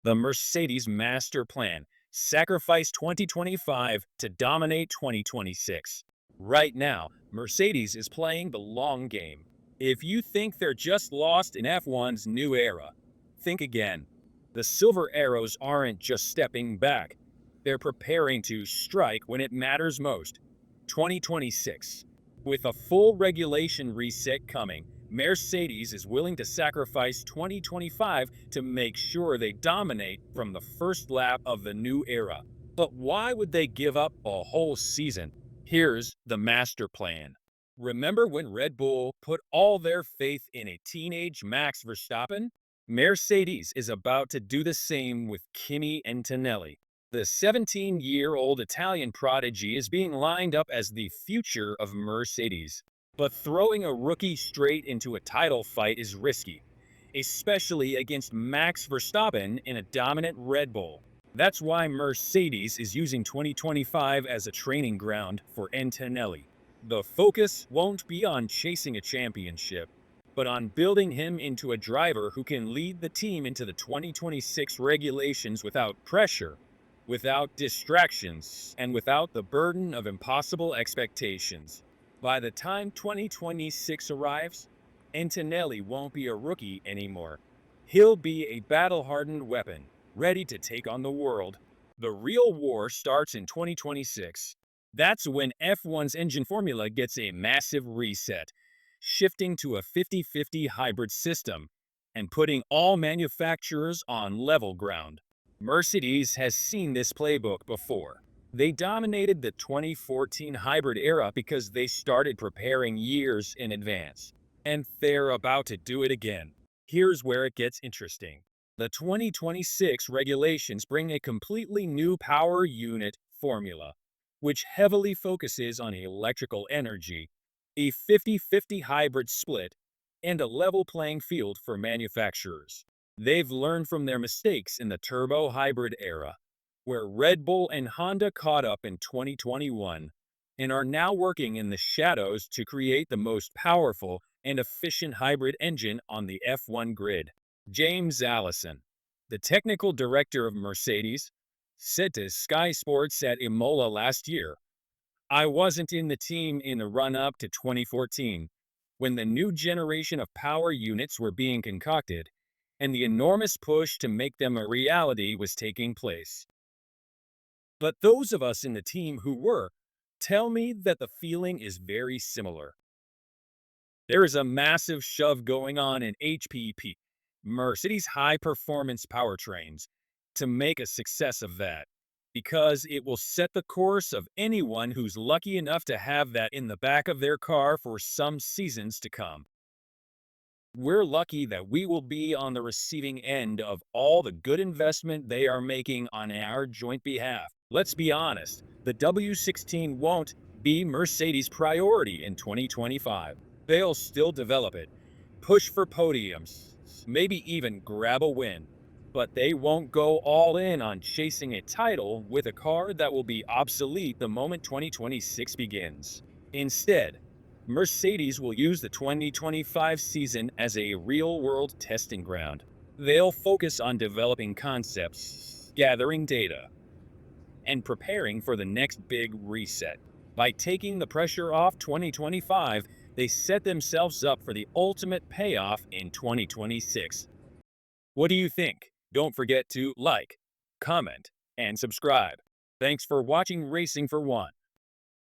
The Mercedes Master Plan. Sacrifice 2025 to dominate 2026. Right now, Mercedes is playing the long game. If you think they're just lost in F1's new era, think again. The Silver Arrows aren't just stepping back, they're preparing to strike when it matters most. 2026. With a full regulation reset coming, Mercedes is willing to sacrifice 2025 to make sure they dominate from the first lap of the new era. But why would they give up a whole season? Here's the master plan. Remember when Red Bull put all their faith in a teenage Max Verstappen? Mercedes is about to do the same with Kimi Antonelli. The 17-year-old Italian prodigy is being lined up as the future of Mercedes. But throwing a rookie straight into a title fight is risky, especially against Max Verstappen in a dominant Red Bull. That's why Mercedes is using 2025 as a training ground for Antonelli. The focus won't be on chasing a championship, but on building him into a driver who can lead the team into the 2026 regulations without pressure, without distractions, and without the burden of impossible expectations. By the time 2026 arrives, Antonelli won't be a rookie anymore. He'll be a battle-hardened weapon, ready to take on the world. The real war starts in 2026. That's when F1's engine formula gets a massive reset, shifting to a 50-50 hybrid system and putting all manufacturers on level ground. Mercedes has seen this playbook before. They dominated the 2014 hybrid era because they started preparing years in advance. And they're about to do it again. Here's where it gets interesting. The 2026 regulations bring a completely new power unit formula, which heavily focuses on electrical energy, a 50-50 hybrid split, and a level playing field for manufacturers. They've learned from their mistakes in the turbo hybrid era, where Red Bull and Honda caught up in 2021, and are now working in the shadows to create the most powerful and efficient hybrid engine on the F1 grid. James Allison, the technical director of Mercedes, said to Sky Sports at Imola last year, "I wasn't in the team in the run-up to 2014, when the new generation of power units were being concocted, and the enormous push to make them a reality was taking place. But those of us in the team who were tell me that the feeling is very similar. There is a massive shove going on in HPP, Mercedes high-performance powertrains, to make a success of that, because it will set the course of anyone who's lucky enough to have that in the back of their car for some seasons to come. We're lucky that we will be on the receiving end of all the good investment they are making on our joint behalf. Let's be honest, the W16 won't be Mercedes' priority in 2025. They'll still develop it, push for podiums, maybe even grab a win. But they won't go all in on chasing a title with a car that will be obsolete the moment 2026 begins. Instead, Mercedes will use the 2025 season as a real-world testing ground. They'll focus on developing concepts, gathering data, and preparing for the next big reset. By taking the pressure off 2025, they set themselves up for the ultimate payoff in 2026. What do you think? Don't forget to like, comment, and subscribe. Thanks for watching Racing for One.